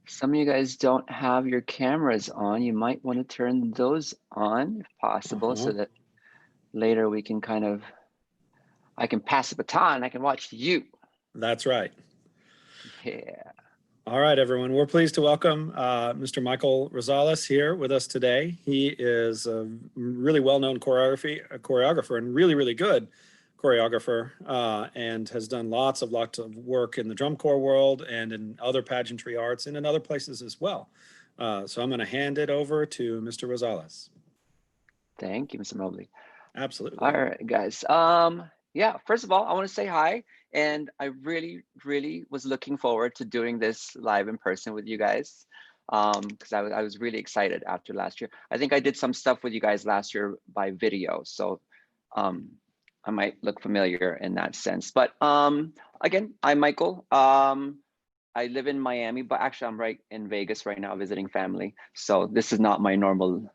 Some of you guys don't have your cameras on. You might want to turn those on if possible so Uh-huh. that later we can I can pass the baton. I can watch you. That's right. Yeah. All right, everyone. We're pleased to welcome Mr. Michael Rosales here with us today. He is a really well-known choreographer and really, really good choreographer, and has done lots of work in the drum corps world and in other pageantry arts and in other places as well. So I'm going to hand it over to Mr. Rosales. Thank you, Mr. Mobley. All Absolutely. right, guys. Yeah, first of all, I want to say hi. And I really, really was looking forward to doing this live in person with you guys. Because I was really excited after last year. I think I did some stuff with you guys last year by video. So um I might look familiar in that sense. But again, I'm Michael. I live in Miami, but actually I'm right in Vegas right now visiting family. So this is not my normal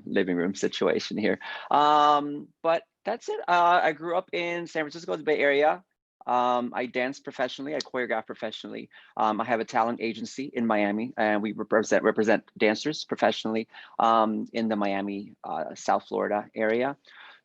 living room situation here. But that's it. I grew up in San Francisco, the Bay Area. I dance professionally. I choreograph professionally. I have a talent agency in Miami, and we represent dancers professionally in the Miami, South Florida area.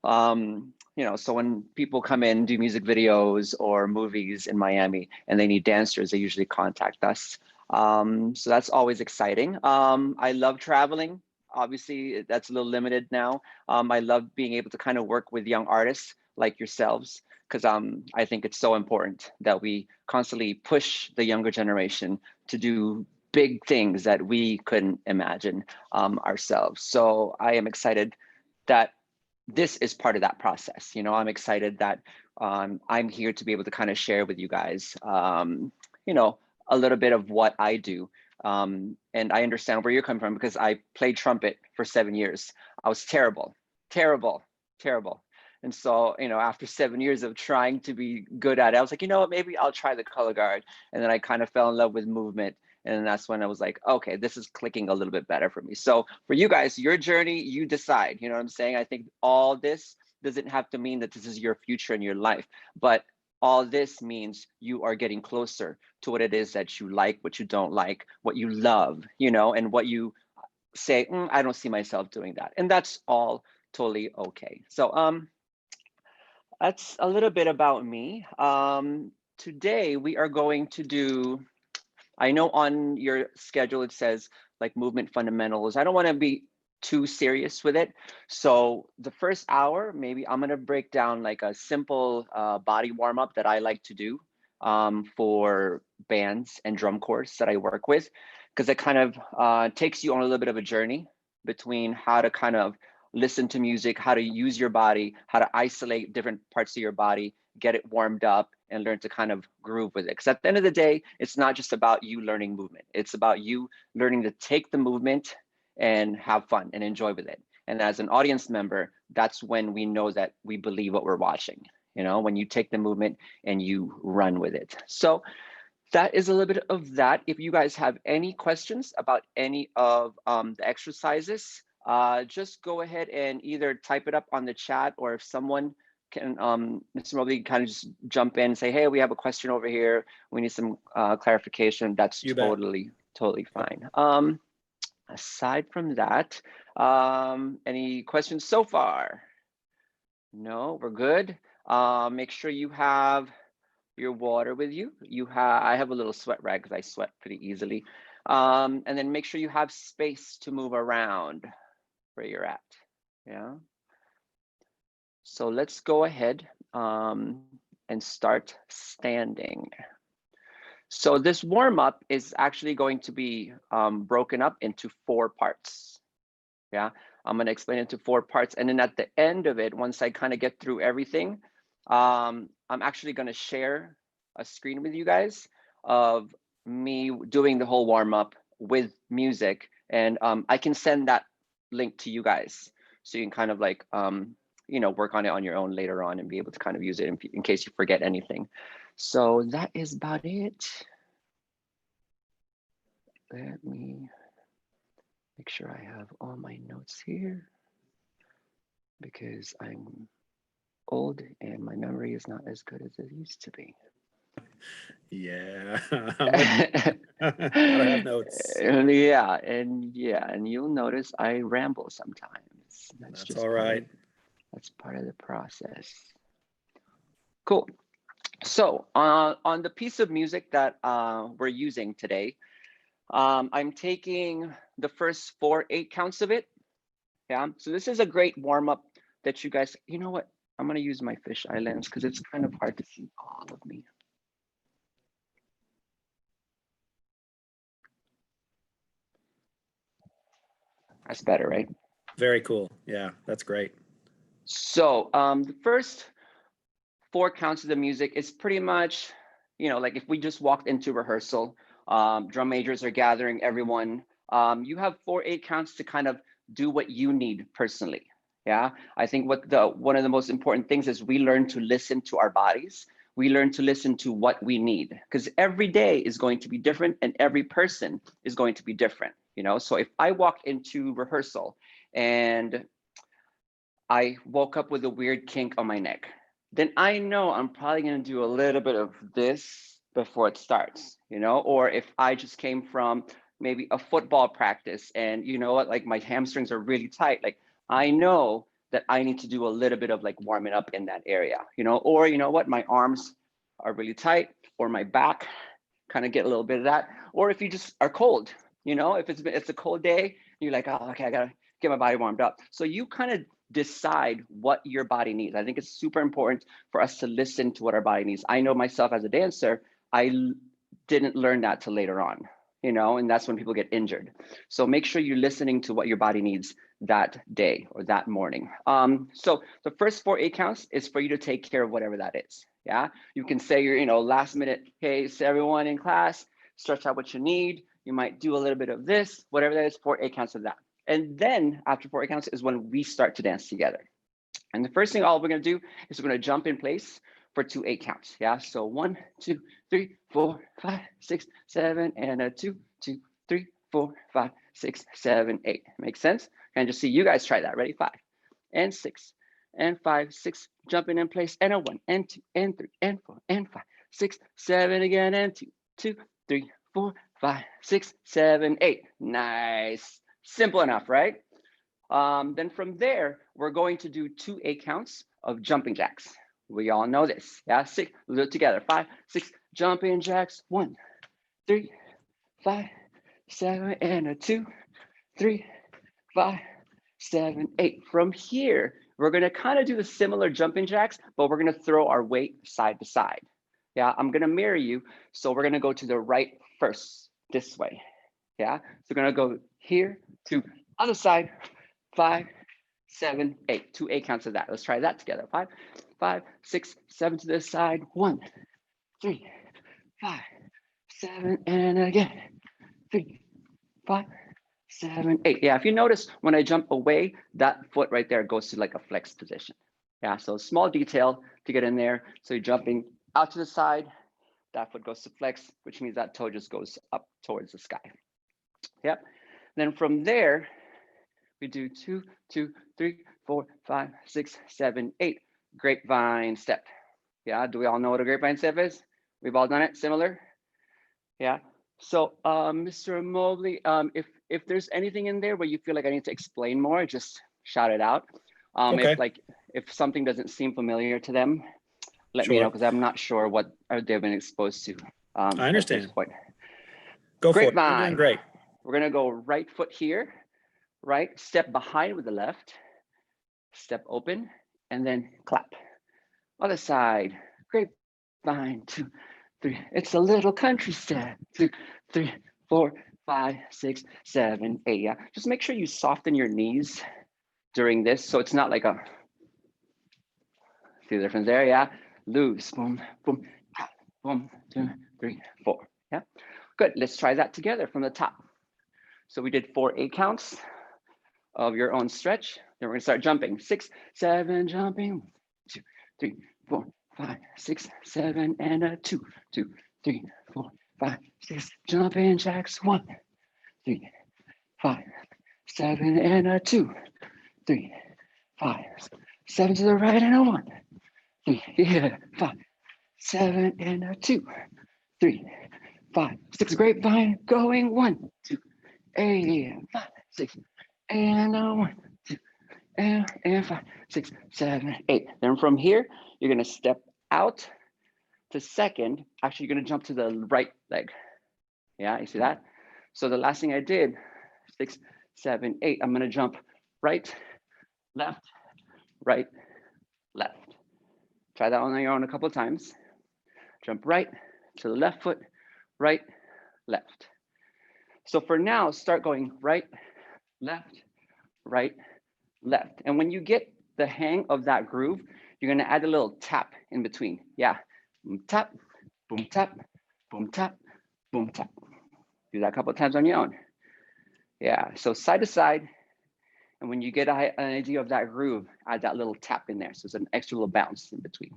So when people come in, do music videos or movies in Miami and they need dancers, they usually contact us. So that's always exciting. I love traveling. Obviously, that's a little limited now. I love being able to kind of work with young artists like yourselves, because I think it's so important that we constantly push the younger generation to do big things that we couldn't imagine ourselves. So I am excited that this is part of that process. I'm excited that I'm here to be able to kind of share with you guys, a little bit of what I do. And I understand where you're coming from because I played trumpet for 7 years. I was terrible, terrible, terrible. And so, after 7 years of trying to be good at it, I was like, you know what, maybe I'll try the color guard. And then I kind of fell in love with movement. And that's when I was like, okay, this is clicking a little bit better for me. So for you guys, your journey, you decide. You know what I'm saying? I think all this doesn't have to mean that this is your future in your life, but all this means you are getting closer to what it is that you like, what you don't like, what you love, and what you say, I don't see myself doing that. And that's all totally okay. So that's a little bit about me. Today we are going to do, I know on your schedule it says like movement fundamentals. I don't want to be too serious with it. So the first hour, maybe I'm going to break down like a simple body warm up that I like to do for bands and drum corps that I work with, because it kind of takes you on a little bit of a journey between how to kind of listen to music, how to use your body, how to isolate different parts of your body, get it warmed up, and learn to kind of groove with it. Because at the end of the day, it's not just about you learning movement. It's about you learning to take the movement and have fun and enjoy with it. And as an audience member, that's when we know that we believe what we're watching. When you take the movement and you run with it. So that is a little bit of that. If you guys have any questions about any of the exercises, just go ahead and either type it up on the chat, or if someone can, Mr. Mobley, kind of just jump in and say, hey, we have a question over here. We need some clarification. That's You bet. totally Yep. fine. Aside from that, any questions so far? No, we're good. Make sure you have your water with you. I have a little sweat rag because I sweat pretty easily. And then make sure you have space to move around where you're at. Yeah. So let's go ahead and start standing. So this warm up is actually going to be broken up into 4 parts. Yeah, I'm going to explain it into 4 parts. And then at the end of it, once I kind of get through everything, I'm actually going to share a screen with you guys of me doing the whole warm up with music. And I can send that link to you guys so you can kind of like, work on it on your own later on and be able to kind of use it in case you forget anything. So that is about it. Let me make sure I have all my notes here, because I'm old and my memory is not as good as it used to be. Yeah, I'm with gotta have notes. Yeah, and you'll notice I ramble sometimes. That's That's just all right. that's part of the process. Cool. So on the piece of music that we're using today, I'm taking the first 4/8 counts of it. Yeah. So this is a great warm up that you guys. You know what? I'm gonna use my fisheye lens because it's kind of hard to see all of me. That's better, right? Very cool. Yeah, that's great. So the first 4 counts of the music is pretty much, like if we just walked into rehearsal, drum majors are gathering everyone. You have 4/8 counts to kind of do what you need personally. Yeah, I think one of the most important things is we learn to listen to our bodies. We learn to listen to what we need because every day is going to be different and every person is going to be different. So if I walk into rehearsal and I woke up with a weird kink on my neck, then I know I'm probably going to do a little bit of this before it starts, or if I just came from maybe a football practice and you know what, like my hamstrings are really tight, like I know that I need to do a little bit of like warming up in that area, or you know what, my arms are really tight or my back, kind of get a little bit of that. Or if you just are cold, if it's a cold day, you're like, oh, okay, I gotta get my body warmed up. So you kind of decide what your body needs. I think it's super important for us to listen to what our body needs. I know myself as a dancer, didn't learn that till later on, and that's when people get injured. So make sure you're listening to what your body needs that day or that morning. So the first 4/8 counts is for you to take care of whatever that is. Yeah, you can say your, last minute, hey, so everyone in class, stretch out what you need. You might do a little bit of this, whatever that is, 4/8 counts of that. And then after 4/8 counts is when we start to dance together. And the first thing all we're gonna do is we're gonna jump in place for 2/8 counts. Yeah, so 1, 2, 3, 4, 5, 6, 7, and a 2, 2, 3, 4, 5, 6, 7, 8. Makes sense? And just see you guys try that. Ready? 5 and 6 and 5, 6, jumping in place, and a 1 and 2 and 3 and 4 and 5, 6, 7 again, and 2, 2, 3, 4, 5, 6, 7, 8. Nice. Simple enough, right? Then from there, we're going to do 2/8 counts of jumping jacks. We all know this. Yeah, 6, we'll do it together. 5, 6, jumping jacks. 1, 3, 5, 7, and a 2, 3, 5, 7, 8. From here, we're gonna kind of do the similar jumping jacks, but we're gonna throw our weight side to side. Yeah, I'm gonna mirror you. So we're gonna go to the right first, this way. Yeah, so we're gonna go here to other side, 5, 7, 8. 2/8 counts of that. Let's try that together. 5, 5, 6, 7 to this side. 1, 3, 5, 7, and again. 3, 5, 7, 8. Yeah, if you notice when I jump away, that foot right there goes to like a flex position. Yeah, so small detail to get in there. So you're jumping out to the side, that foot goes to flex, which means that toe just goes up towards the sky. Yep. Then from there, we do 2, 2, 3, 4, 5, 6, 7, 8. Grapevine step. Yeah, do we all know what a grapevine step is? We've all done it, similar? Yeah. So, Mr. Mobley, if there's anything in there where you feel like I need to explain more, just shout it out. Okay, If something doesn't seem familiar to them, let me know sure. because I'm not sure what they've been exposed to I at this understand. point. Go for it. You're doing Grapevine. great. We're gonna go right foot here, right, step behind with the left, step open, and then clap. Other side, grapevine, 2, 3. It's a little country step, 2, 3, 4, 5, 6, 7, 8. Yeah, just make sure you soften your knees during this, so it's not like a. See the difference there? Yeah, loose, boom, boom, boom, 2, 3, 4. Yeah, good. Let's try that together from the top. So we did 4/8 counts of your own stretch. Then we're gonna start jumping. 6, 7, jumping. 2, 3, 4, 5, 6, 7, and a 2, 2, 3, 4, 5, 6. Jumping jacks. 1, 3, 5, 7, and a 2, 3, 5, 7 to the right and a 1, 3, yeah, 5, 7, and a 2, 3, 5, 6. Grapevine going 1, 2, 8, and 5, 6, and a 1, 2, and 5, 6, 7, 8. Then from here, you're gonna step out to second. Actually, you're gonna jump to the right leg. Yeah, you see that? So the last thing I did, 6, 7, 8. I'm gonna jump right, left, right, left. Try that on your own a couple of times. Jump right to the left foot, right, left. So for now, start going right, left, right, left. And when you get the hang of that groove, you're gonna add a little tap in between. Yeah, boom, tap, boom, tap, boom, tap, boom, tap. Do that a couple of times on your own. Yeah, so side to side. And when you get an idea of that groove, add that little tap in there. So it's an extra little bounce in between.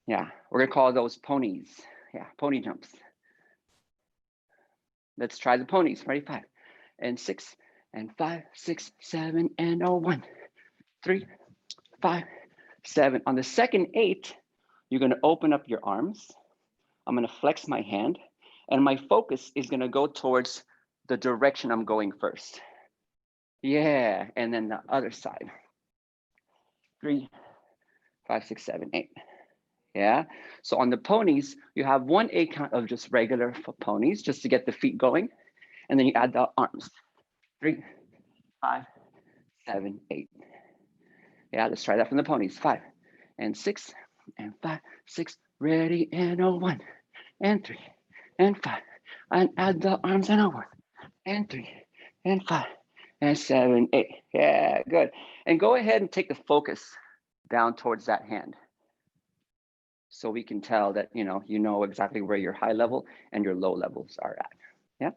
Yeah, we're gonna call those ponies. Yeah, pony jumps. Let's try the ponies. Ready? 5 and 6 and 5, 6, 7, and 1, 3, 5, 7. On the second 8, you're gonna open up your arms. I'm gonna flex my hand, and my focus is gonna go towards the direction I'm going first. Yeah, and then the other side. 3, 5, 6, 7, 8. Yeah, so on the ponies, you have 1 8 count of just regular ponies just to get the feet going. And then you add the arms. 3, 5, 7, 8. Yeah, let's try that from the ponies. 5 and 6 and 5, 6. Ready, and 1 and 3 and 5. And add the arms, and 1 and 3 and 5 and 7, 8. Yeah, good. And go ahead and take the focus down towards that hand, so we can tell that you know exactly where your high level and your low levels are at. Yeah.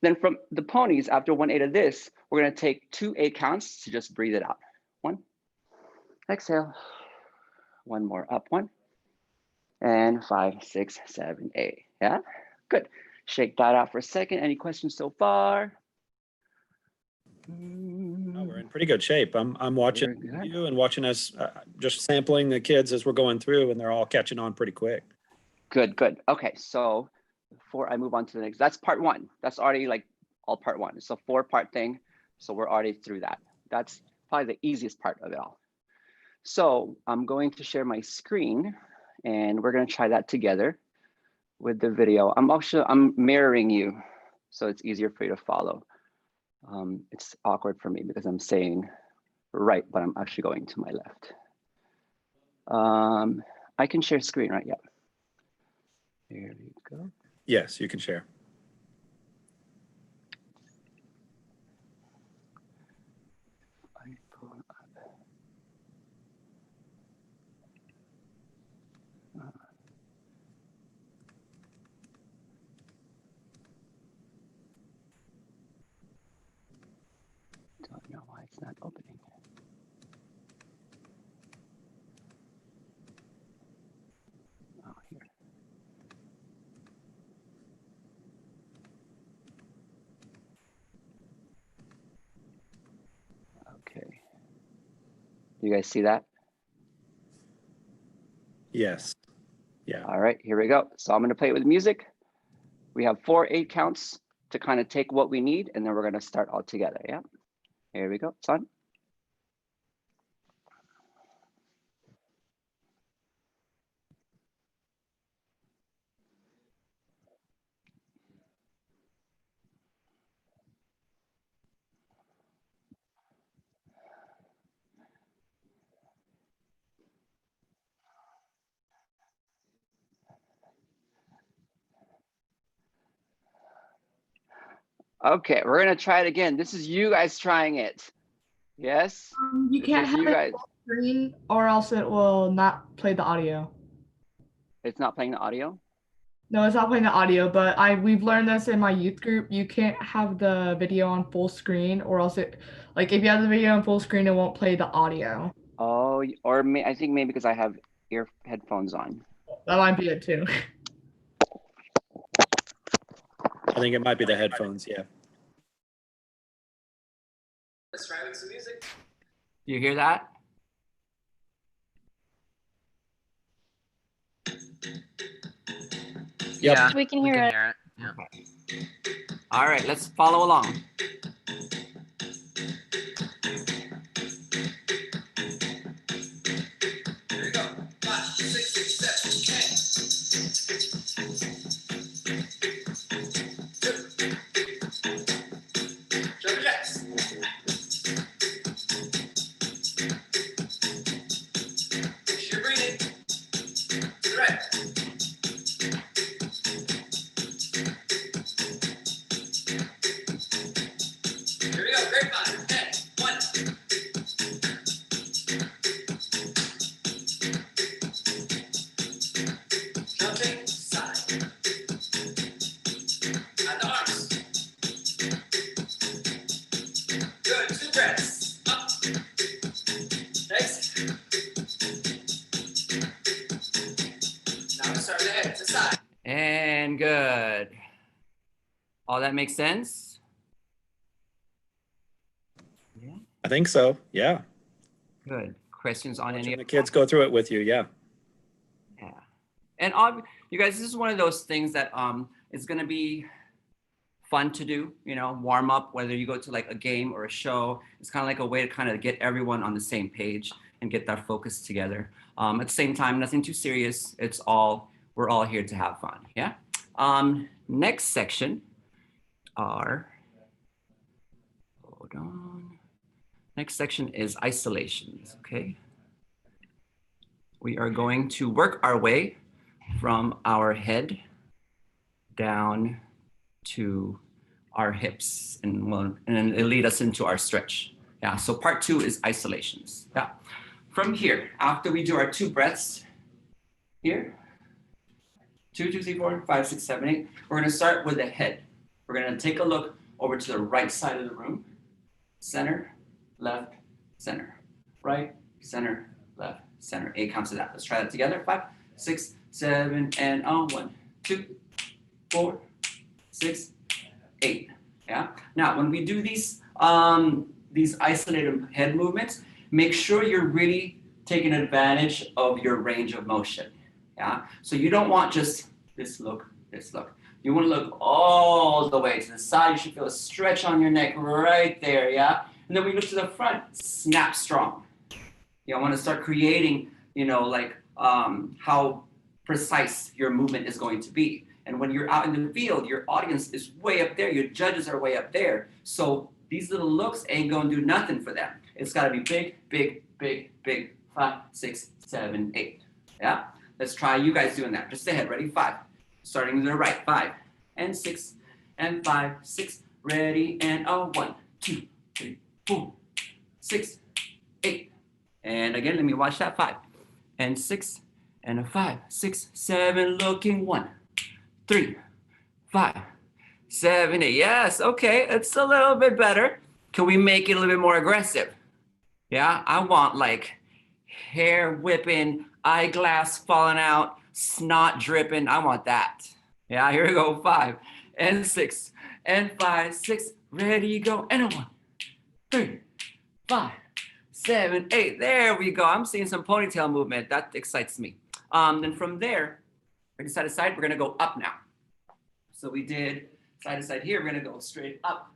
Then from the ponies, after 1 8 of this, we're gonna take 2 8 counts to just breathe it out. 1, exhale. 1 more, up 1, and 5, 6, 7, 8. Yeah, good. Shake that out for a second. Any questions so far? Oh, we're in pretty good shape. I'm watching you and watching us, just sampling the kids as we're going through, and they're all catching on pretty quick. Good, good. Okay, so before I move on to the next, that's part 1. That's already like all part 1. It's a 4-part thing, so we're already through that. That's probably the easiest part of it all. So I'm going to share my screen, and we're going to try that together with the video. I'm mirroring you, so it's easier for you to follow. It's awkward for me because I'm saying right, but I'm actually going to my left. I can share screen, right? Yeah. Here we go. Yes, you can share. I pull up. Don't know why it's not opening. Oh, here. Okay. You guys see that? Yes. Yeah. All right, here we go. So I'm going to play it with music. We have 4 8 counts to kind of take what we need, and then we're going to start all together. Yeah. Here we go. It's on. Okay, we're going to try it again. This is you guys trying it. Yes? You can't have it full screen, or else it will not play the audio. It's not playing the audio? No, it's not playing the audio, but we've learned this in my youth group. You can't have the video on full screen, or else if you have the video on full screen, it won't play the audio. Oh, or I think maybe because I have headphones on. That might be it too. I think it might be the headphones, yeah. Let's try with some music. You hear that? Yep. Yeah, We can hear it. it. Yeah. All right, let's follow along. Here we go. 5, 6, 7, 2. Jumping jacks. Make sure you're breathing. To the right. Here we go. Grapevine. 10, 1. Jumping side. And the arms. Good. 2 breaths. Up. Next. Now we start with the head to side. And good. All that makes sense? Yeah. I think so. Yeah. Good. Questions on any And of the kids go through it with you. Yeah. Yeah. And you guys, this is one of those things that is going to be fun to do, you know, warm up, whether you go to like a game or a show. It's kind of like a way to kind of get everyone on the same page and get that focus together. At the same time, nothing too serious. We're all here to have fun. Yeah. Next section hold on. Next section is isolations, okay? We are going to work our way from our head down to our hips, and then it'll lead us into our stretch. Yeah, so part 2 is isolations. Yeah, from here, after we do our 2 breaths, here, 2, 2, 3, 4, 5, 6, 7, 8, we're gonna start with the head. We're gonna take a look over to the right side of the room, center, left, center, right, center, left, center. 8 counts of that. Let's try that together. 5, 6, 7, and 1, 2, 4, 6, 8. Yeah. Now, when we do these isolated head movements, make sure you're really taking advantage of your range of motion. Yeah. So you don't want just this look, this look. You want to look all the way to the side. You should feel a stretch on your neck right there. Yeah. And then we look to the front, snap strong. You want to start creating, you know, like how precise your movement is going to be. And when you're out in the field, your audience is way up there. Your judges are way up there. So these little looks ain't going to do nothing for them. It's got to be big, big, big, big. 5, 6, 7, 8. Yeah. Let's try you guys doing that. Just ahead. Ready? 5. Starting to the right. 5 and 6 and 5, 6. Ready and 1, 2, 3, 4, 6, 8. And again, let me watch that. 5 and 6 and a 5, 6, 7. Looking 1, 3, 5, 7, 8. Yes. Okay. It's a little bit better. Can we make it a little bit more aggressive? Yeah. I want like hair whipping, eyeglass falling out, snot dripping. I want that. Yeah. Here we go. 5 and 6 and 5, 6. Ready, go. And 1, 3, 5, 7, 8. There we go. I'm seeing some ponytail movement. That excites me. Then from there, ready, side to side, we're going to go up now. So we did side to side here. We're going to go straight up.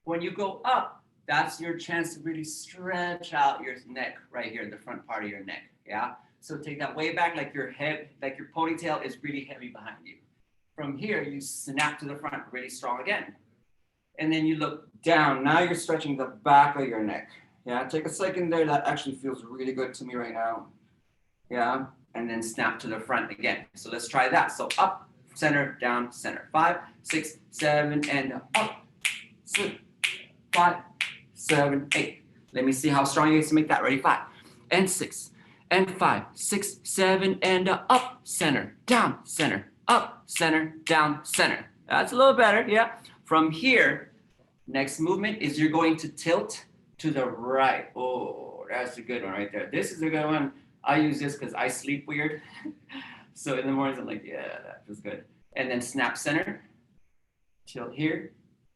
When you go up, that's your chance to really stretch out your neck right here, the front part of your neck. Yeah. So take that way back, like your head, like your ponytail is really heavy behind you. From here, you snap to the front really strong again. And then you look down. Now you're stretching the back of your neck. Yeah. Take a second there. That actually feels really good to me right now. Yeah. And then snap to the front again. So let's try that. So up, center, down, center. 5, 6, 7, and up. 6, 5, 7, 8. Let me see how strong you guys can make that. Ready? 5 and 6 and 5, 6, 7, and up, center, down, center, up, center, down, center. That's a little better. Yeah. From here, next movement is you're going to tilt to the right. Oh, that's a good one right there. This is a good one. I use this because I sleep weird. So in the mornings, I'm like, yeah, that feels good. And then snap center, tilt here,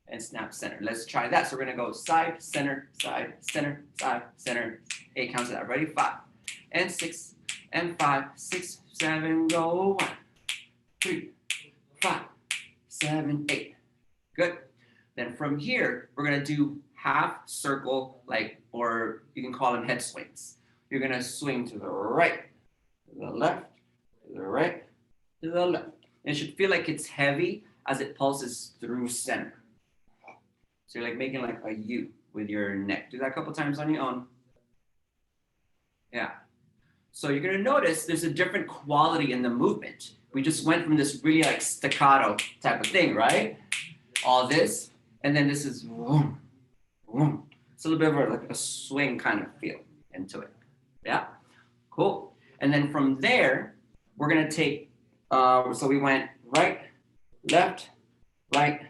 and snap center. Let's try that. So we're going to go side, center, side, center, side, center. 8 counts of that. Ready? 5 and 6 and 5, 6, 7, go. 1, 3, 5, 7, 8. Good. Then from here, we're gonna do half circle, like, or you can call them head swings. You're gonna swing to the right, to the left, to the right, to the left. And it should feel like it's heavy as it pulses through center. So you're like making like a U with your neck. Do that a couple times on your own. Yeah. So you're gonna notice there's a different quality in the movement. We just went from this really like staccato type of thing, right? All this, and then this is vroom, vroom. It's a little bit of like a swing kind of feel into it. Yeah, cool. And then from there, we're gonna take, so we went right, left, right,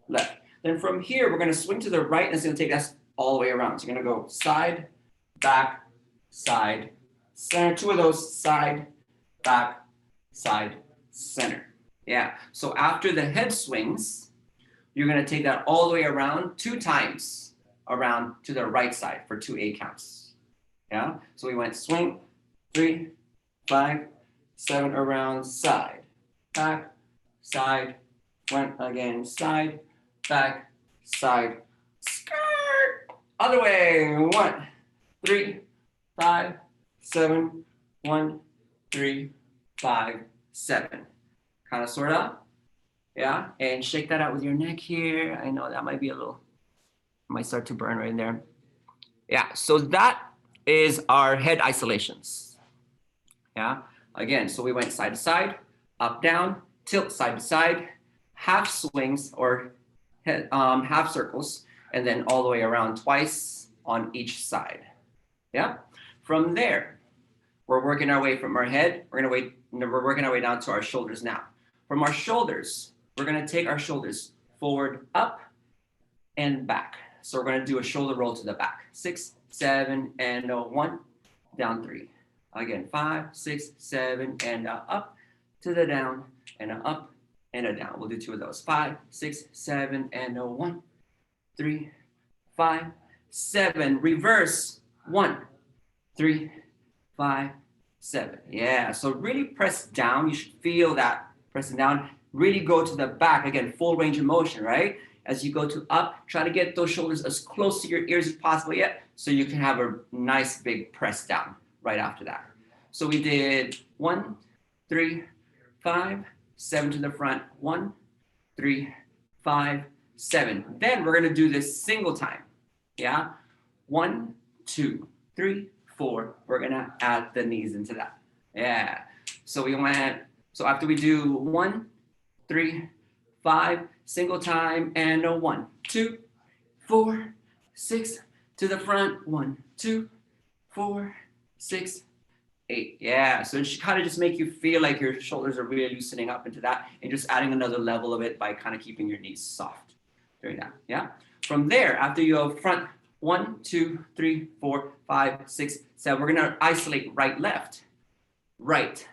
left. Then from here, we're gonna swing to the right, and it's gonna take us all the way around. So you're gonna go side, back, side, center. 2 of those, side, back, side, center. Yeah, so after the head swings, you're gonna take that all the way around 2 times around to the right side for 2 8 counts. Yeah, so we went swing, 3, 5, 7 around, side, back, side, went again, side, back, side, skirt, other way, 1, 3, 5, 7, 1, 3, 5, 7. Kind of sort of, yeah, and shake that out with your neck here. I know that might be a little, might start to burn right in there. Yeah, so that is our head isolations. Yeah, again, so we went side to side, up, down, tilt side to side, half swings or half circles, and then all the way around twice on each side. Yeah, from there, we're working our way from our head, we're working our way down to our shoulders now. From our shoulders, we're gonna take our shoulders forward, up, and back. So we're gonna do a shoulder roll to the back. 6, 7, and 1, down 3. Again, 5, 6, 7, and up to the down, and up, and a down. We'll do 2 of those. 5, 6, 7, and 1, 3, 5, 7. Reverse. 1, 3, 5, 7. Yeah, so really press down. You should feel that pressing down. Really go to the back. Again, full range of motion, right? As you go to up, try to get those shoulders as close to your ears as possible yet, so you can have a nice big press down right after that. So we did 1, 3, 5, 7 to the front. 1, 3, 5, 7. Then we're gonna do this single time. Yeah, 1, 2, 3, 4. We're gonna add the knees into that. Yeah. So we went. So after we do 1, 3, 5, single time, and 1, 2, 4, 6 to the front. 1, 2, 4, 6, 8. Yeah, so it should kind of just make you feel like your shoulders are really loosening up into that, and just adding another level of it by kind of keeping your knees soft during that. Yeah. From there, after you go front, 1, 2, 3, 4, 5, 6, 7. We're gonna isolate right, left, right,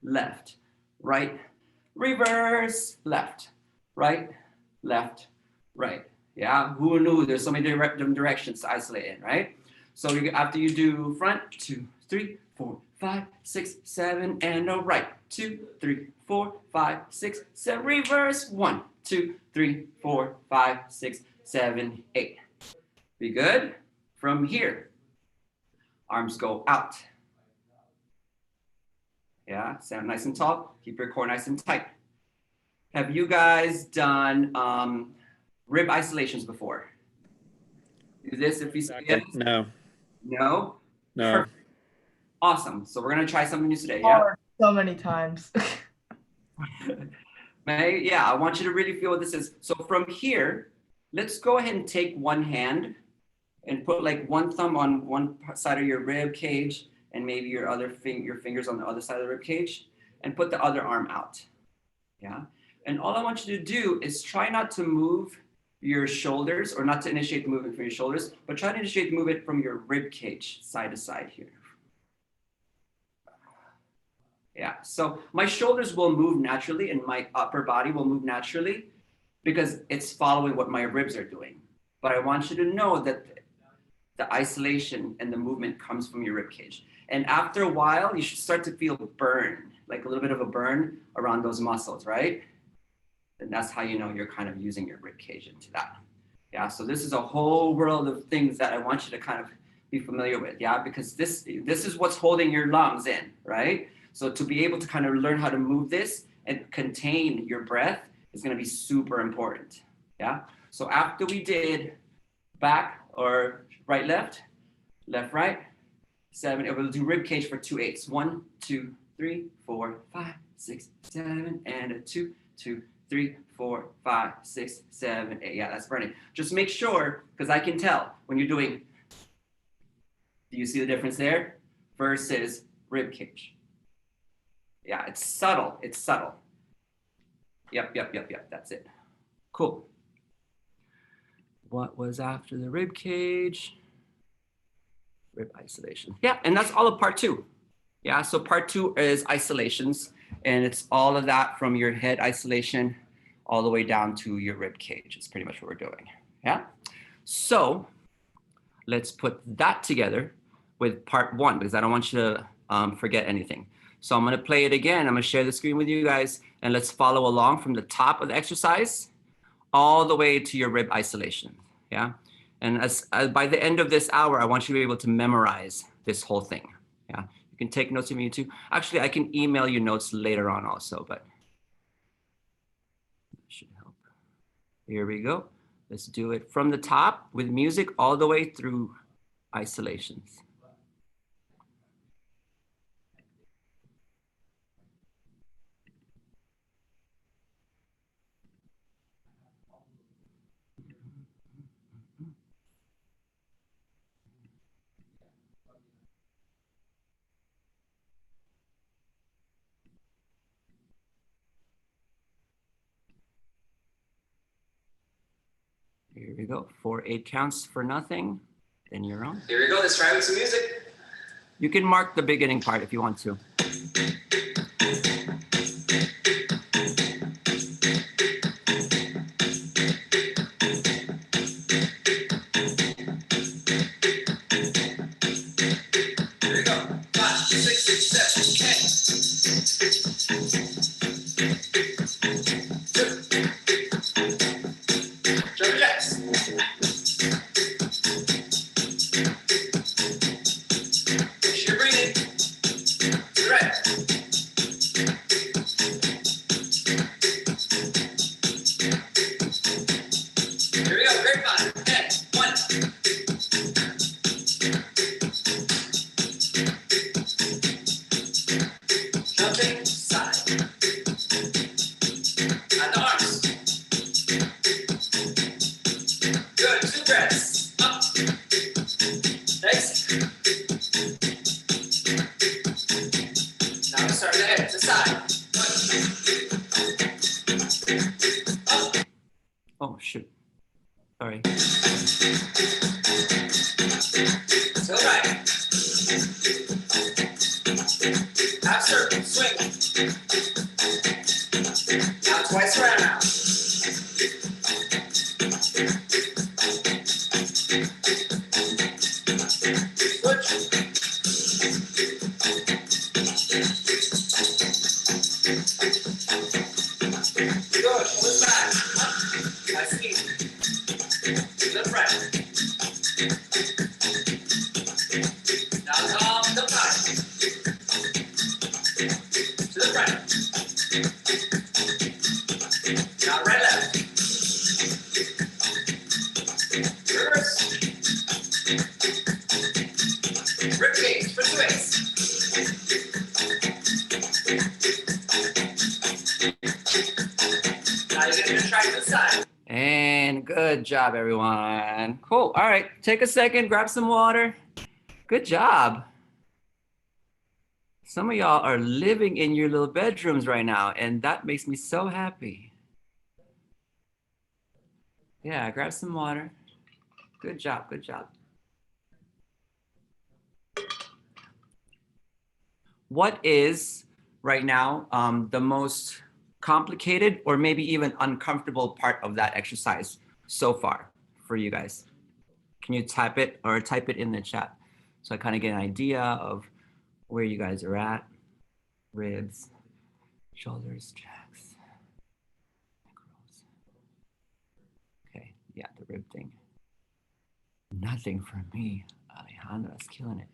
left, right, reverse, left, right, left, right. Yeah, who knew there's so many different directions to isolate in, right? So after you do front, 2, 3, 4, 5, 6, 7, and a right. 2, 3, 4, 5, 6, 7. Reverse. 1, 2, 3, 4, 5, 6, 7, 8. Be good? From here, arms go out. Yeah, stand nice and tall. Keep your core nice and tight. Have you guys done rib isolations before? Do this if you see it. No. No? No. Perfect. Awesome. So we're gonna try something new today. Yeah. So many times. Yeah, I want you to really feel what this is. So from here, let's go ahead and take one hand and put like one thumb on one side of your rib cage, and maybe your your fingers on the other side of the rib cage, and put the other arm out. Yeah. And all I want you to do is try not to move your shoulders, or not to initiate the movement from your shoulders, but try to initiate the movement from your rib cage side to side here. Yeah, so my shoulders will move naturally and my upper body will move naturally because it's following what my ribs are doing. But I want you to know that the isolation and the movement comes from your rib cage. And after a while, you should start to feel burn, like a little bit of a burn around those muscles, right? then that's how you know you're kind of using your rib cage into that. Yeah, so this is a whole world of things that I want you to kind of be familiar with, yeah, because this is what's holding your lungs in, right? So to be able to kind of learn how to move this and contain your breath is going to be super important, yeah? So after we did back or right, left, right, 7, it will do rib cage for 2 8s. 1, 2, 3, 4, 5, 6, 7, and a 2, 2, 3, 4, 5, 6, 7, 8. Yeah, that's burning. Just make sure, because I can tell when you're doing, do you see the difference there? Versus rib cage. Yeah, it's subtle. It's subtle. Yep. That's it. Cool. What was after the rib cage? Rib isolation. Yeah, and that's all of part 2. Yeah, so part 2 is isolations, and it's all of that from your head isolation all the way down to your rib cage. It's pretty much what we're doing. Yeah. So let's put that together with part 1, because I don't want you to forget anything. So I'm going to play it again. I'm going to share the screen with you guys, and let's follow along from the top of the exercise all the way to your rib isolation. Yeah. And as by the end of this hour, I want you to be able to memorize this whole thing. Yeah. You can take notes if you need to. Actually, I can email you notes later on also, but that should help. Here we go. Let's do it from the top with music all the way through isolations. Here we go. 4 8 counts for nothing. Then you're on. Here we go. Let's try with some music. You can mark the beginning part if you want to. Here we go. 5, 6, 7, 10. 2. Jumping jacks. Make sure you're breathing. To the right. Here we go. Grapevine. 10, 1. Jumping side. And the arms. Good. 2 breaths. Up. Exit. Now we start the head to the side. 1. Up. Oh, shoot. Sorry. To the right. Half circle. Swing. Now twice around now. Switch. Good. Pull it back. Up. Nice and easy. To the right. Now come the right. To the right. Now right left. Reverse. Rib cage for 2 8s. Now you're going to try to the side. And good job, everyone. Cool. All right. Take a second, grab some water. Good job. Some of y'all are living in your little bedrooms right now, and that makes me so happy. Yeah, grab some water. Good job. Good job. What is right now the most complicated or maybe even uncomfortable part of that exercise so far for you guys? Can you type it or type it in the chat so I kind of get an idea of where you guys are at? Ribs, shoulders, jacks. Yeah, the rib thing. Nothing for me. Alejandra's killing it.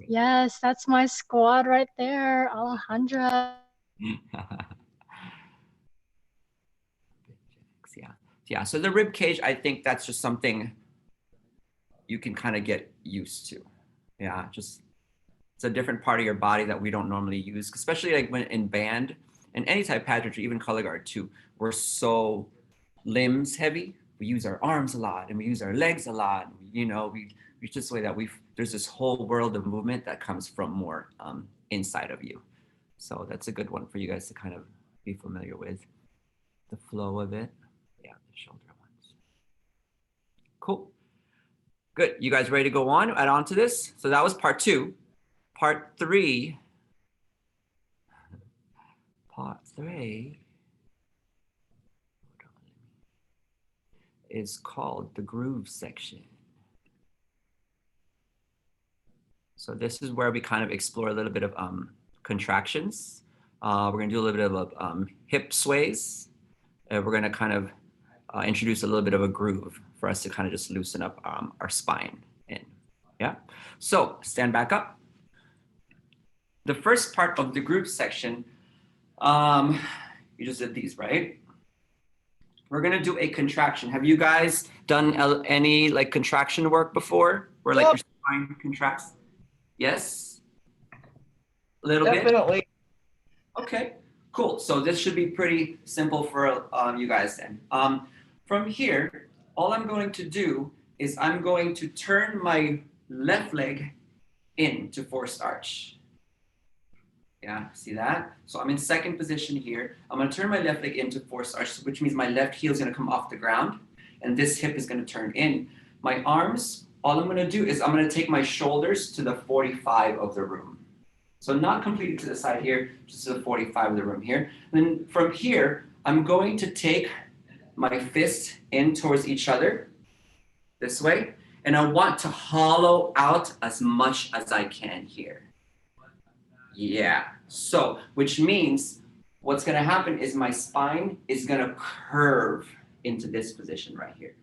Yes, that's my squad right there, Alejandra. Yeah. Yeah. So the rib cage, I think that's just something you can kind of get used to. Yeah. Just it's a different part of your body that we don't normally use, especially like when in band and any type of pageantry, even color guard too. We're so limbs heavy. We use our arms a lot and we use our legs a lot. You know, we just the way that there's this whole world of movement that comes from more inside of you. So that's a good one for you guys to kind of be familiar with the flow of it. Yeah, the shoulder ones. Cool. Good. You guys ready to go on? Add on to this? So that was part 2. Part 3. Part 3 is called the groove section. So this is where we kind of explore a little bit of contractions. We're gonna do a little bit of hip sways. We're gonna kind of introduce a little bit of a groove for us to kind of just loosen up our spine in. Yeah. So stand back up. The first part of the groove section, you just did these, right? We're gonna do a contraction. Have you guys done any like contraction work before, where like your spine contracts? Yes. A little bit. Definitely. Okay. Cool. So this should be pretty simple for you guys then. From here, all I'm going to do is I'm going to turn my left leg into forced arch. Yeah, see that? So I'm in second position here. I'm gonna turn my left leg into forced arch, which means my left heel is gonna come off the ground and this hip is gonna turn in. My arms, all I'm gonna do is I'm gonna take my shoulders to the 45 of the room. So not completely to the side here, just to the 45 of the room here. And then from here, I'm going to take my fist in towards each other this way. And I want to hollow out as much as I can here. Yeah, so which means what's gonna happen is my spine is gonna curve into this position right here.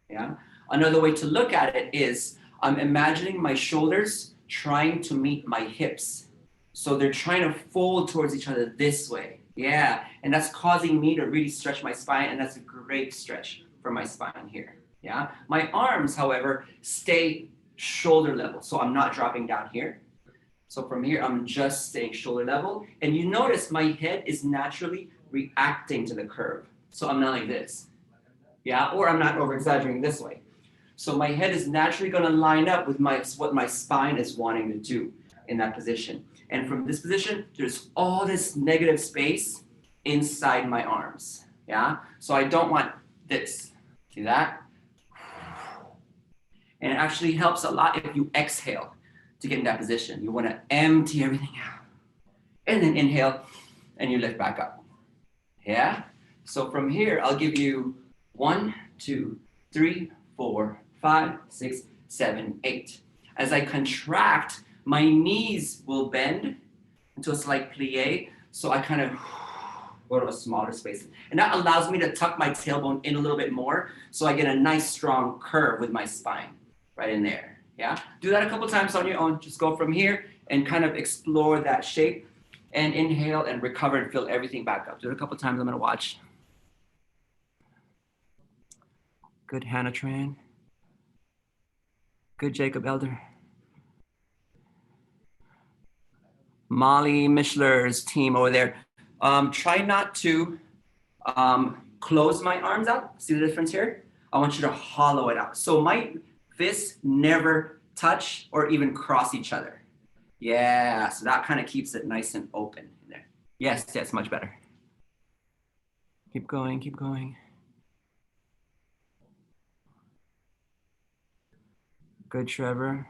Yeah, another way to look at it is I'm imagining my shoulders trying to meet my hips. So they're trying to fold towards each other this way. Yeah, and that's causing me to really stretch my spine, and that's a great stretch for my spine here. Yeah, my arms, however, stay shoulder level, so I'm not dropping down here. So from here, I'm just staying shoulder level. And you notice my head is naturally reacting to the curve. So I'm not like this. Yeah, or I'm not over exaggerating this way. So my head is naturally gonna line up with what my spine is wanting to do in that position. And from this position, there's all this negative space inside my arms. Yeah, so I don't want this. See that? And it actually helps a lot if you exhale to get in that position. You want to empty everything out and then inhale and you lift back up. Yeah. So from here, I'll give you 1, 2, 3, 4, 5, 6, 7, 8. As I contract, my knees will bend into a slight plie. So I kind of go to a smaller space. And that allows me to tuck my tailbone in a little bit more. So I get a nice strong curve with my spine right in there. Yeah, do that a couple times on your own. Just go from here and kind of explore that shape and inhale and recover and fill everything back up. Do it a couple times. I'm gonna watch. Good, Hannah Tran. Good, Jacob Elder. Molly Mishler's team over there. Try not to close my arms out. See the difference here? I want you to hollow it out. So my fists never touch or even cross each other. Yeah, so that kind of keeps it nice and open in there. Yes, that's much better. Keep going, keep going. Good, Trevor.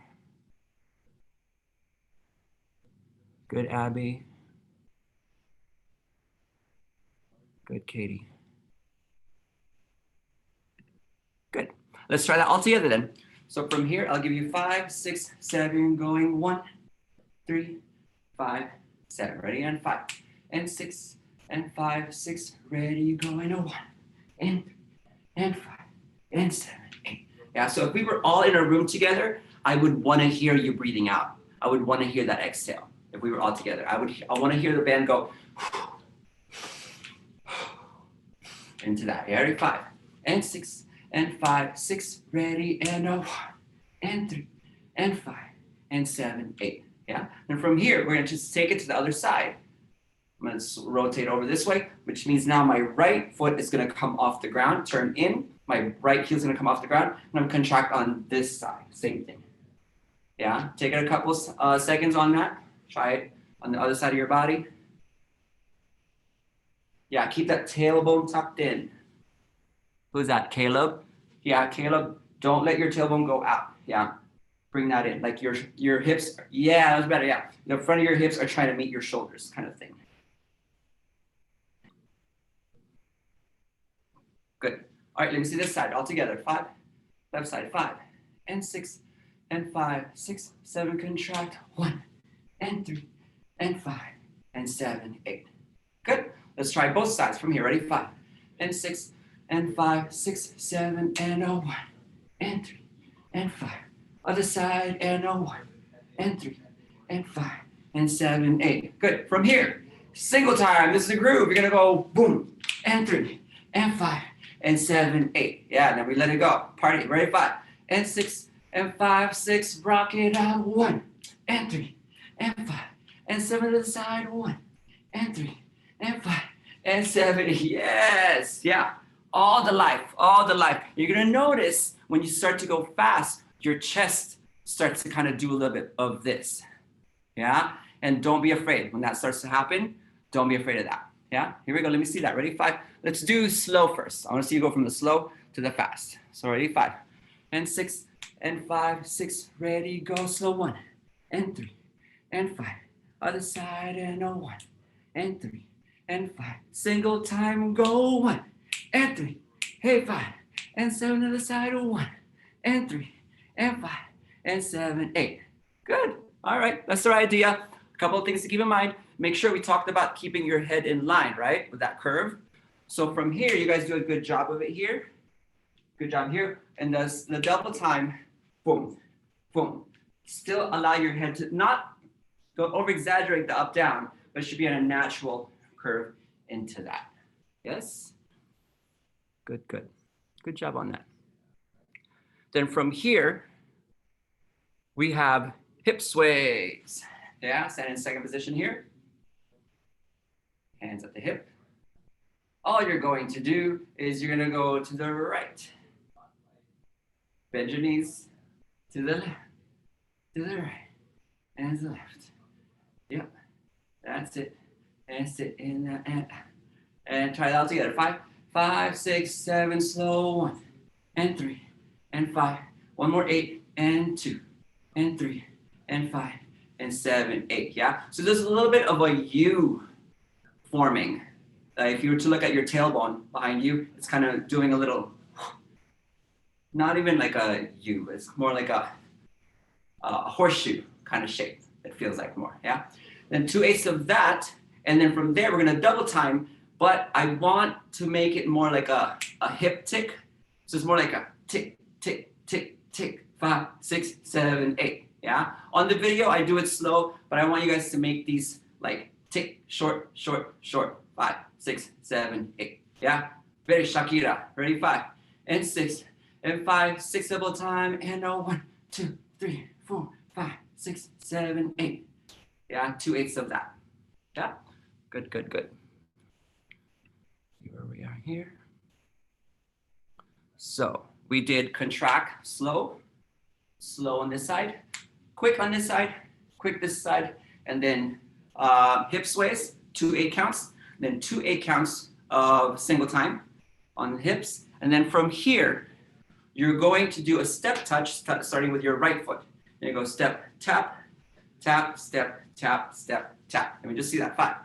Good, Abby. Good, Katie. Good. Let's try that all together then. So from here, I'll give you 5, 6, 7, going 1, 3, 5, 7. Ready? And 5, and 6, and 5, 6. Ready? Going 1, and 5 and 7, 8. Yeah, so if we were all in a room together, I would want to hear you breathing out. I would want to hear that exhale. If we were all together, I want to hear the band go into that. Ready? 5 and 6 and 5, 6, ready, and 1 and 3 and 5 and 7, 8. Yeah, and from here, we're gonna just take it to the other side. I'm gonna rotate over this way, which means now my right foot is gonna come off the ground, turn in, my right heel is gonna come off the ground, and I'm gonna contract on this side, same thing. Yeah, take it a couple seconds on that. Try it on the other side of your body. Yeah, keep that tailbone tucked in. Who's that, Caleb? Yeah, Caleb, don't let your tailbone go out. Yeah, bring that in, like your hips. Yeah, that was better, yeah. The front of your hips are trying to meet your shoulders, kind of thing. Good. All right, let me see this side all together. 5, left side, 5 and 6 and 5, 6, 7, contract, 1 and 3 and 5 and 7, 8. Good. Let's try both sides from here. Ready? 5 and 6 and 5, 6, 7, and 1 and 3 and 5. Other side, and 1 and 3 and 5 and 7, 8. Good. From here, single time. This is the groove. You're gonna go boom and 3 and 5 and 7, 8. Yeah. Now we let it go. Party. Ready? 5 and 6 and 5, 6. Rock it out. 1 and 3 and 5 and 7 to the side. 1 and 3 and 5 and 7. Yes. Yeah. All the life. All the life. You're gonna notice when you start to go fast, your chest starts to kind of do a little bit of this. Yeah. And don't be afraid when that starts to happen. Don't be afraid of that. Yeah. Here we go. Let me see that. Ready? 5. Let's do slow first. I want to see you go from the slow to the fast. So ready? 5 and 6 and 5, 6. Ready? Go. Slow. 1 and 3 and 5. Other side, and 1 and 3 and 5. Single time. Go. 1 and 3. Hey, 5 and 7 to the side. 1 and 3 and 5 and 7, 8. Good. All right. That's the right idea. A couple of things to keep in mind. Make sure we talked about keeping your head in line, right? With that curve. So from here, you guys do a good job of it here. Good job here. And the double time, boom, boom. Still allow your head to not go over exaggerate the up down, but it should be on a natural curve into that. Yes? Good, good. Good job on that. Then from here, we have hip sways. Yeah, stand in second position here. Hands at the hip. All you're going to do is you're gonna go to the right. Bend your knees to the left, to the right, and to the left. Yep, that's it. And sit in that, and try it all together. 5, 5, 6, 7, slow. 1 and 3 and 5. One more, 8 and 2 and 3 and 5 and 7, 8. Yeah. So there's a little bit of a U forming. If you were to look at your tailbone behind you, it's kind of doing a little, not even like a U. It's more like a horseshoe kind of shape. It feels like more. Yeah. Then 2/8 of that. And then from there, we're going to double time, but I want to make it more like a hip tick. So it's more like a tick, tick, tick, tick, 5, 6, 7, 8. Yeah. On the video, I do it slow, but I want you guys to make these like tick, short, short, short, 5, 6, 7, 8. Yeah. Very Shakira. Ready? 5 and 6 and 5, 6 double time, and 1, 2, 3, 4, 5, 6, 7, 8. Yeah. 2/8 of that. Yeah. Good, good, good. Here we are here. So we did contract, slow, slow on this side, quick on this side, quick this side, and then hip sways, 2 8 counts, then 2 8 counts of single time on the hips. And then from here, you're going to do a step touch, starting with your right foot. Then you go step, tap, tap, step, tap, step, tap. Let me just see that. 5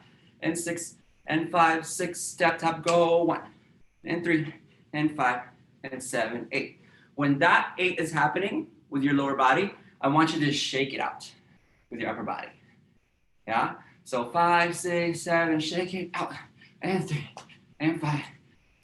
and 6 and 5, 6, step, tap, go. 1 and 3 and 5 and 7, 8. When that 8 is happening with your lower body, I want you to shake it out with your upper body. Yeah. So 5, 6, 7, shake it out, and 3 and 5,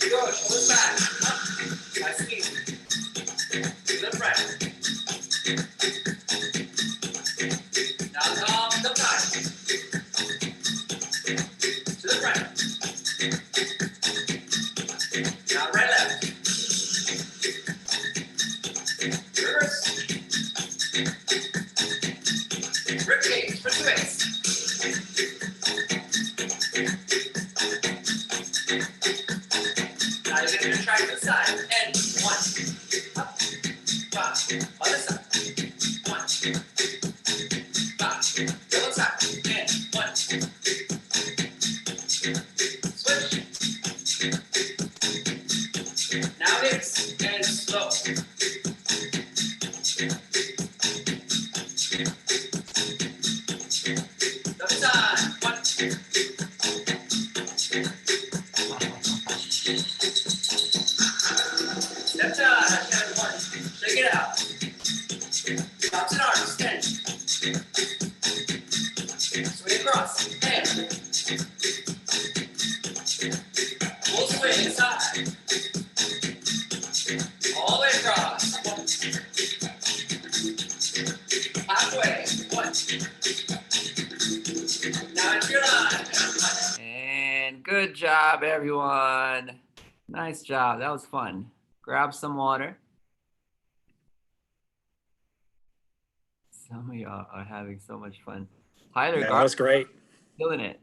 Good. Pull back. Up. Nice and easy. To the right. Now calm the time. To the right. Now right left. Reverse. Rib cage for twists. Now you're going to try to the side. And 1. Up. 5. Other side. 1. 5. The other side. And 1. Switch. Now hips and slow. Double time. 1. Step down. And 1. Shake it out. Chops and arms. 10. Swing across. And full swing inside. All the way across. 1. Halfway. 1. Now it's your line. And good job, everyone. Nice job. That was fun. Grab some water. Some of y'all are having so much fun. Tyler, Yeah, that was great. killing it.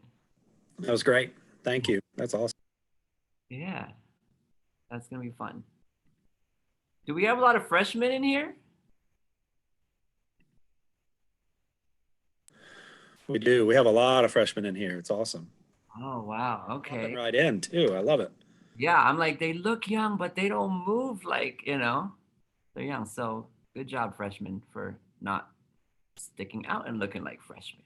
That was great. Thank you. That's awesome. Yeah, that's gonna be fun. Do we have a lot of freshmen in here? We do. We have a lot of freshmen in here. It's awesome. Oh, wow. Coming Okay. right in too. I love it. Yeah, I'm like, they look young, but they don't move like, they're young. So good job, freshmen, for not sticking out and looking like freshmen.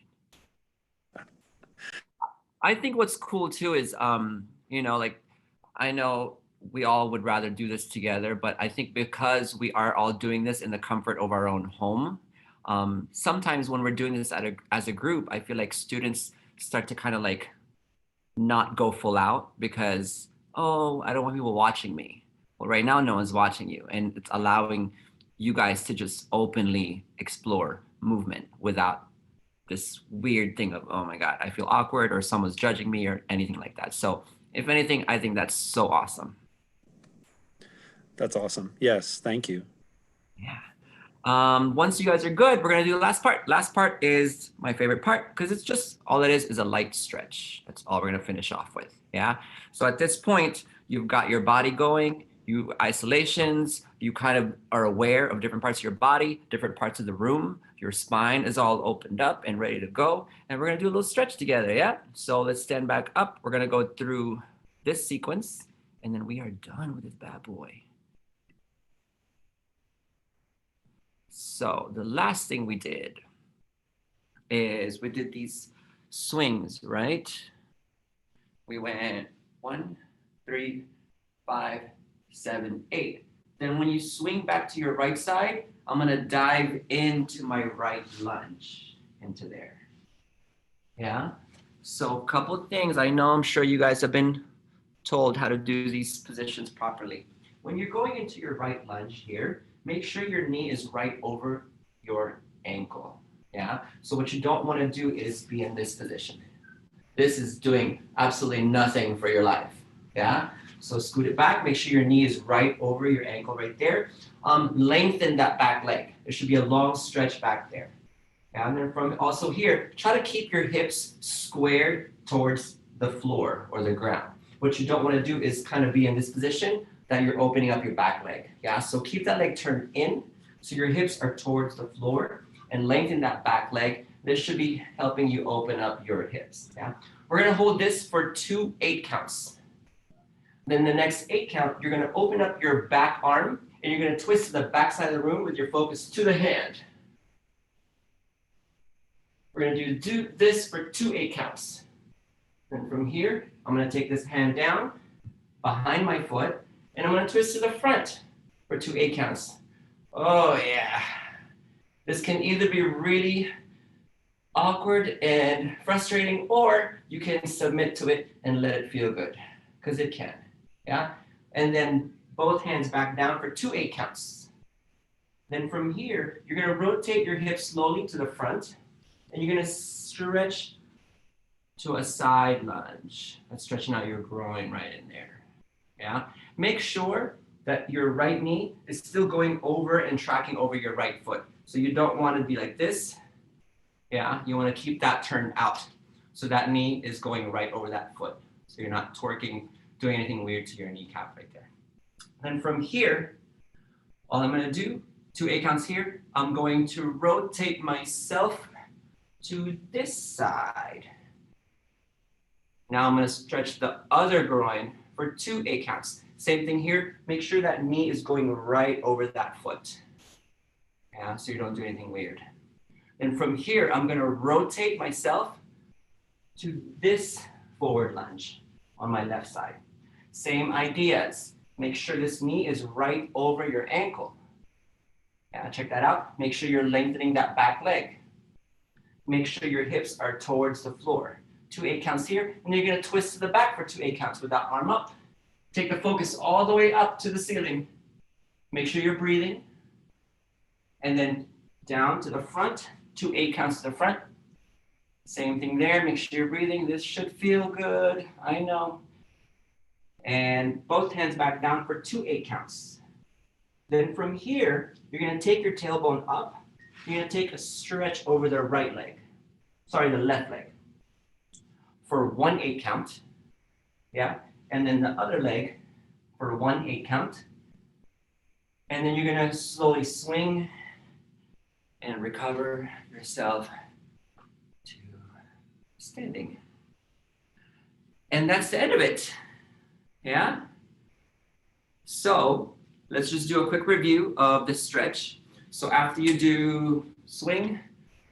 I think what's cool too is, like, I know we all would rather do this together, but I think because we are all doing this in the comfort of our own home, sometimes when we're doing this as a group, I feel like students start to kind of like not go full out because, oh, I don't want people watching me. Well, right now, no one's watching you. And it's allowing you guys to just openly explore movement without this weird thing of, oh my God, I feel awkward or someone's judging me or anything like that. So if anything, I think that's so awesome. That's awesome. Yes. Thank you. Yeah. Once you guys are good, we're gonna do the last part. Last part is my favorite part because it's just all it is a light stretch. That's all we're gonna finish off with. Yeah. So at this point, you've got your body going, you isolations, you kind of are aware of different parts of your body, different parts of the room. Your spine is all opened up and ready to go. And we're gonna do a little stretch together. Yeah. So let's stand back up. We're gonna go through this sequence and then we are done with this bad boy. So the last thing we did is we did these swings, right? We went 1, 3, 5, 7, 8. Then when you swing back to your right side, I'm gonna dive into my right lunge into there. Yeah. So a couple of things. I know I'm sure you guys have been told how to do these positions properly. When you're going into your right lunge here, make sure your knee is right over your ankle. Yeah. So what you don't want to do is be in this position. This is doing absolutely nothing for your life. Yeah. So scoot it back. Make sure your knee is right over your ankle right there. Lengthen that back leg. There should be a long stretch back there. Yeah, and then from also here, try to keep your hips squared towards the floor or the ground. What you don't want to do is kind of be in this position that you're opening up your back leg. Yeah, so keep that leg turned in so your hips are towards the floor and lengthen that back leg. This should be helping you open up your hips. Yeah, we're gonna hold this for 2 8 counts. Then the next 8 count, you're gonna open up your back arm and you're gonna twist to the back side of the room with your focus to the hand. We're gonna do this for 2 8 counts. Then from here, I'm gonna take this hand down behind my foot And I'm gonna twist to the front for 2 8 counts. Oh yeah. This can either be really awkward and frustrating, or you can submit to it and let it feel good, because it can, yeah? And then both hands back down for 2 8 counts. Then from here, you're gonna rotate your hips slowly to the front, and you're gonna stretch to a side lunge. That's stretching out your groin right in there, yeah? Make sure that your right knee is still going over and tracking over your right foot. So you don't wanna be like this, yeah? You wanna keep that turned out. So that knee is going right over that foot. So you're not twerking, doing anything weird to your kneecap right there. Then from here, all I'm gonna do, 2 8 counts here, I'm going to rotate myself to this side. Now I'm gonna stretch the other groin for 2 8 counts. Same thing here, make sure that knee is going right over that foot. Yeah, so you don't do anything weird. And from here, I'm gonna rotate myself to this forward lunge on my left side. Same ideas. Make sure this knee is right over your ankle. Yeah, check that out. Make sure you're lengthening that back leg. Make sure your hips are towards the floor. 2 8 counts here, and you're gonna twist to the back for 2 8 counts with that arm up. Take the focus all the way up to the ceiling. Make sure you're breathing. And then down to the front, 2 8 counts to the front. Same thing there, make sure you're breathing. This should feel good, I know. And both hands back down for 2 8 counts. Then from here, you're gonna take your tailbone up. You're gonna take a stretch over the right leg. Sorry, the left leg. For 1 8 count, yeah? And then the other leg for 1 8 count. And then you're gonna slowly swing and recover yourself to standing. And that's the end of it, yeah? So let's just do a quick review of the stretch. So after you do swing,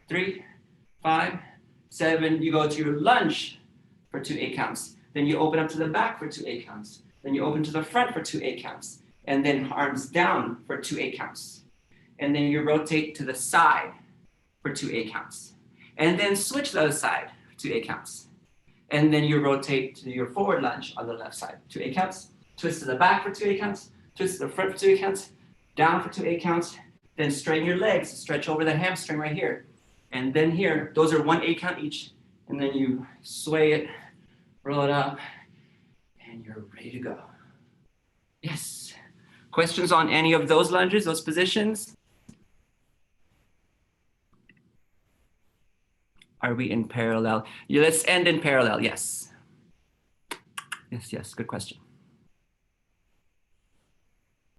3, 5, 7, you go to your lunge for 2 8 counts. Then you open up to the back for 2 8 counts. Then you open to the front for 2 8 counts. And then arms down for 2 8 counts. And then you rotate to the side for 2 8 counts. And then switch the other side for 2 8 counts. And then you rotate to your forward lunge on the left side, 2 8 counts. Twist to the back for 2 8 counts. Twist to the front for 2 8 counts. Down for 2 8 counts. Then straighten your legs, stretch over the hamstring right here. And then here, those are 1 8 count each. And then you sway it, roll it up, and you're ready to go. Yes. Questions on any of those lunges, those positions? Are we in parallel? Yeah, let's end in parallel, yes. Yes, good question.